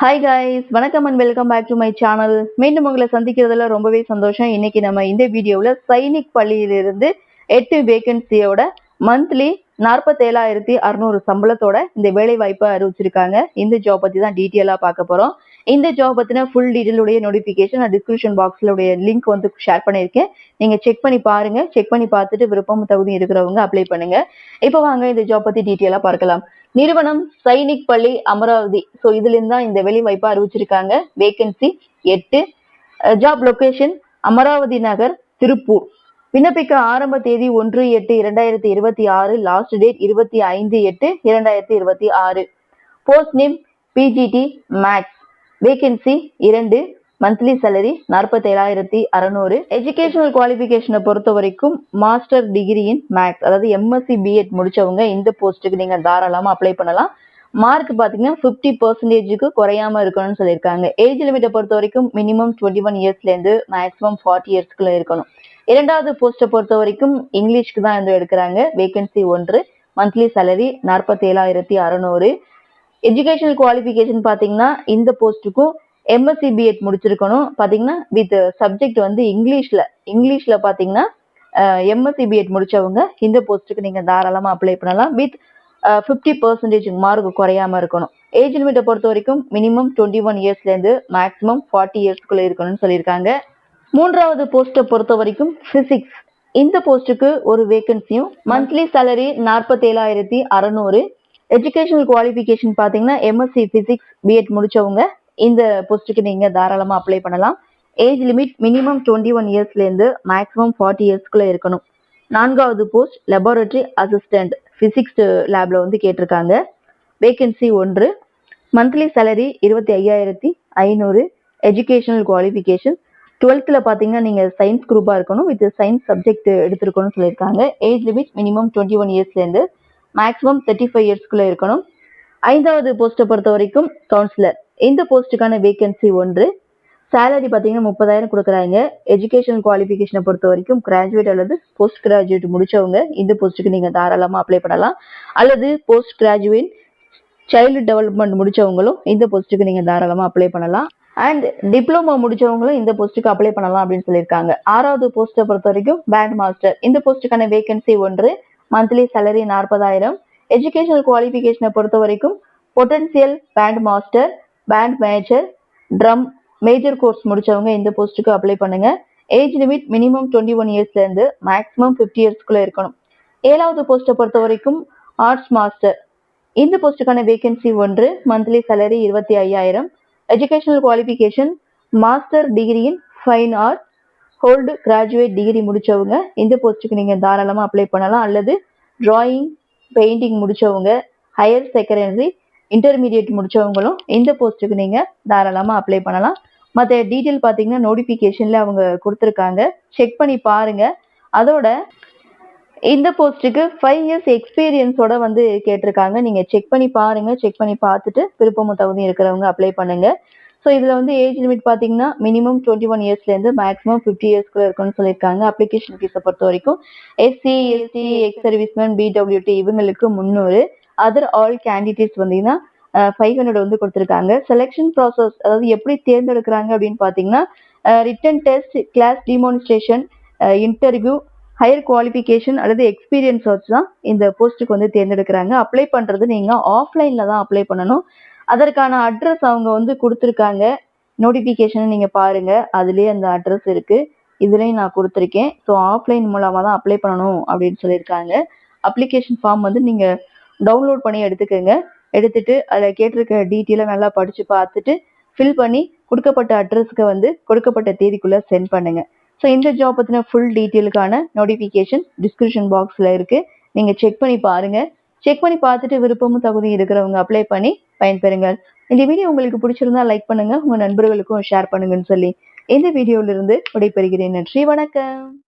Hi guys, வணக்கம் and welcome back to my channel. மீண்டும் உங்களை சந்திக்கிறதுல ரொம்பவே சந்தோஷம். இன்னைக்கு நம்ம இந்த வீடியோவில் சைனிக் பள்ளியிலிருந்து 8 வேகன்சியோட மந்த்லி 47,600 சம்பளத்தோட இந்த வேலை வாய்ப்பை அறிவிச்சிருக்காங்க. இந்த ஜாப் பத்தி தான் டீட்டெயிலாக பார்க்க போறோம். இந்த ஜாப் பத்தின ஃபுல் டீட்டெயிலுடைய நோட்டிஃபிகேஷன் டிஸ்கிரிப்ஷன் பாக்ஸ்ல உடைய லிங்க் வந்து ஷேர் பண்ணியிருக்கேன். நீங்க செக் பண்ணி பாருங்க. செக் பண்ணி பார்த்துட்டு விருப்பம் தகுதி இருக்கிறவங்க அப்ளை பண்ணுங்க. இப்போ வாங்க இந்த ஜாப் பத்தி டீட்டெயிலாக பார்க்கலாம். நிறுவனம் சைனிக் பள்ளி அமராவதி. ஸோ இதுல இருந்து தான் இந்த வேலை வாய்ப்பை அறிவிச்சிருக்காங்க. Vacancy 8. Job location Amaravathi Nagar, Tiruppur. விண்ணப்பிக்க ஆரம்ப தேதி 1/8/2026, last date 25/8/2026. Post name PGT maths. Vacancy 2. Monthly salary 47,600. Educational குவாலிஃபிகேஷனை பொறுத்த வரைக்கும் மாஸ்டர் டிகிரி இன் மேக்ஸ், அதாவது எம்எஸ்சி பிஎட் முடிச்சவங்க இந்த போஸ்ட்டுக்கு நீங்க தாராளமா அப்ளை பண்ணலாம். மார்க் பாத்தீங்கன்னா 50% குறையாம இருக்கணும்னு சொல்லியிருக்காங்க. ஏஜ் லிமிட்டை பொறுத்த வரைக்கும் மினிமம் 21 இயர்ஸ்ல இருந்து மேக்ஸிமம் 40 இயர்ஸ்க்குள்ள இருக்கணும். இரண்டாவது போஸ்ட்டை பொறுத்த வரைக்கும் இங்கிலீஷ்க்கு தான் வந்து எடுக்கிறாங்க. Vacancy 1. Monthly salary 47,600. Educational qualification பாத்தீங்கன்னா இந்த போஸ்ட்டுக்கும் எம்எஸ்சி பிஎட் முடிச்சிருக்கணும். பாத்தீங்கன்னா வித் சப்ஜெக்ட் வந்து இங்கிலீஷ்ல பாத்தீங்கன்னா எம்எஸ்சி பிஎட் முடிச்சவங்க இந்த போஸ்ட்டுக்கு நீங்க தாராளமா அப்ளை பண்ணலாம். வித் 50% மார்க் குறையாம இருக்கணும். ஏஜ் லிமிட்டை பொறுத்த வரைக்கும் மினிமம் 21 இயர்ஸ்ல இருந்து மேக்ஸிமம் 40 இயர்ஸ்க்குள்ள இருக்கணும்னு சொல்லியிருக்காங்க. மூன்றாவது போஸ்ட்டை பொறுத்த வரைக்கும் பிசிக்ஸ். இந்த போஸ்ட்டுக்கு ஒரு வேகன்சியும் மந்த்லி சேலரி 47,600. எஜுகேஷனல் குவாலிஃபிகேஷன் பாத்தீங்கன்னா எம்எஸ்சி பிசிக்ஸ் பிஎட் முடிச்சவங்க இந்த போஸ்ட்டுக்கு நீங்க தாராளமா அப்ளை பண்ணலாம். ஏஜ் லிமிட் மினிமம் 21 இயர்ஸ்ல இருந்து மேக்ஸிமம் 40 இயர்ஸ்க்குள்ள இருக்கணும். நான்காவது போஸ்ட் லெபார்டரி அசிஸ்டன்ட், பிசிக்ஸ் லேப்ல வந்து கேட்டிருக்காங்க. Vacancy 1. Monthly salary 25,500. Educational qualification 12th பாத்தீங்கன்னா நீங்க சயின்ஸ் குரூப்பா இருக்கணும். வித் சயின்ஸ் சப்ஜெக்ட் எடுத்திருக்கணும்னு சொல்லியிருக்காங்க. ஏஜ் லிமிட் மினிமம் 21 இயர்ஸ்ல இருந்து மேக்ஸிமம் 35 இயர்ஸ்க்குள்ள இருக்கணும். ஐந்தாவது போஸ்ட்டை பொறுத்த வரைக்கும் கவுன்சிலர். இந்த போஸ்ட்டுக்கான வேகன்சி 1. சேலரி பாத்தீங்கன்னா 30,000 கொடுக்குறாங்க. எஜுகேஷன் குவாலிஃபிகேஷனை பொறுத்த வரைக்கும் கிராஜுவேட் அல்லது போஸ்ட் கிராஜுவேட் முடிச்சவங்க இந்த போஸ்ட்டுக்கு நீங்க தாராளமா அப்ளை பண்ணலாம். அல்லது போஸ்ட் கிராஜுவேட் சைல்டு டெவலப்மெண்ட் முடிச்சவங்களும் இந்த போஸ்ட்டுக்கு நீங்க தாராளமா அப்ளை பண்ணலாம். அண்ட் டிப்ளமோ முடிச்சவங்களும் இந்த போஸ்ட்டுக்கு அப்ளை பண்ணலாம் அப்படின்னு சொல்லியிருக்காங்க. ஆறாவது போஸ்ட்டை பொறுத்த வரைக்கும் பேண்ட் மாஸ்டர். இந்த போஸ்ட்டுக்கான வேகன்சி 1. Monthly salary 40,000. எஜுகேஷனல் குவாலிஃபிகேஷனை பொறுத்த வரைக்கும் potential band master, band major, drum major course முடிச்சவங்க இந்த போஸ்ட்டுக்கு அப்ளை பண்ணுங்க. ஏஜ் லிமிட் மினிமம் 21 இயர்ஸ்ல இருந்து மேக்ஸிமம் 50 இயர்ஸ்க்குள்ள இருக்கணும். ஏழாவது போஸ்ட்டை பொறுத்த வரைக்கும் ஆர்ட்ஸ் மாஸ்டர். இந்த போஸ்ட்டுக்கான vacancy 1. Monthly salary 25,000. Educational qualification master degree in fine arts, hold graduate degree முடிச்சவங்க இந்த போஸ்ட்டுக்கு நீங்க தாராளமா அப்ளை பண்ணலாம். அல்லது டிராயிங் பெயிண்டிங் முடிச்சவங்க, ஹையர் செகண்டரி இன்டர்மீடியட் முடிச்சவங்களும் இந்த போஸ்ட்டுக்கு நீங்க தாராளமா அப்ளை பண்ணலாம். மற்ற டீட்டெயில் பாத்தீங்கன்னா நோட்டிபிகேஷன்ல அவங்க கொடுத்துருக்காங்க. செக் பண்ணி பாருங்க. அதோட இந்த போஸ்ட்டுக்கு 5 இயர்ஸ் எக்ஸ்பீரியன்ஸோட வந்து கேட்டிருக்காங்க. நீங்க செக் பண்ணி பாருங்க. செக் பண்ணி பார்த்துட்டு விருப்பமும் தகுதி இருக்கிறவங்க அப்ளை பண்ணுங்க. ஸோ இதுல வந்து ஏஜ் லிமிட் பாத்தீங்கன்னா மினிமம் 21 இயர்ஸ்ல இருந்து மேக்ஸிமம் 50 இயர்ஸ்க்குள்ள இருக்குன்னு சொல்லியிருக்காங்க. அப்ளிகேஷன் ஃபீஸை பொறுத்த வரைக்கும் SC, ST, ex serviceman, PWD இவங்களுக்கு 300. அதர் ஆல் கேண்டிடேட்ஸ் வந்தீங்கன்னா 500 வந்து கொடுத்துருக்காங்க. செலெக்ஷன் ப்ராசஸ், அதாவது எப்படி தேர்ந்தெடுக்கிறாங்க அப்படின்னு பாத்தீங்கன்னா written test, class demonstration, interview, higher qualification அல்லது எக்ஸ்பீரியன்ஸ் வச்சு தான் இந்த போஸ்ட்டுக்கு வந்து தேர்ந்தெடுக்கிறாங்க. அப்ளை பண்றது நீங்க ஆஃப்லைன்ல தான் அப்ளை பண்ணணும். அதற்கான அட்ரஸ் அவங்க வந்து கொடுத்துருக்காங்க. நோட்டிபிகேஷன் நீங்க பாருங்க, அதுலயே அந்த அட்ரஸ் இருக்கு. இதுலயும் நான் கொடுத்துருக்கேன். ஸோ ஆஃப்லைன் மூலமா தான் அப்ளை பண்ணணும் அப்படின்னு சொல்லியிருக்காங்க. அப்ளிகேஷன் ஃபார்ம் வந்து நீங்க டவுன்லோட் பண்ணி எடுத்துக்கோங்க. எடுத்துட்டு அதில் கேட்டிருக்க டீட்டெயிலை நல்லா படிச்சு பார்த்துட்டு ஃபில் பண்ணி கொடுக்கப்பட்ட அட்ரஸ்க்கு வந்து கொடுக்கப்பட்ட தேதிக்குள்ள சென்ட் பண்ணுங்க. ஸோ இந்த ஜாப் பத்தின ஃபுல் டீட்டெயிலுக்கான நோட்டிபிகேஷன் டிஸ்கிரிப்ஷன் பாக்ஸ்ல இருக்கு. நீங்க செக் பண்ணி பாருங்க. செக் பண்ணி பார்த்துட்டு விருப்பமும் தகுதி இருக்கிறவங்க அப்ளை பண்ணி பயன்பெறுங்கள். இந்த வீடியோ உங்களுக்கு பிடிச்சிருந்தா லைக் பண்ணுங்க, உங்க நண்பர்களுக்கும் ஷேர் பண்ணுங்கன்னு சொல்லி இந்த வீடியோல இருந்து விடைபெறுகிறேன். நன்றி, வணக்கம்.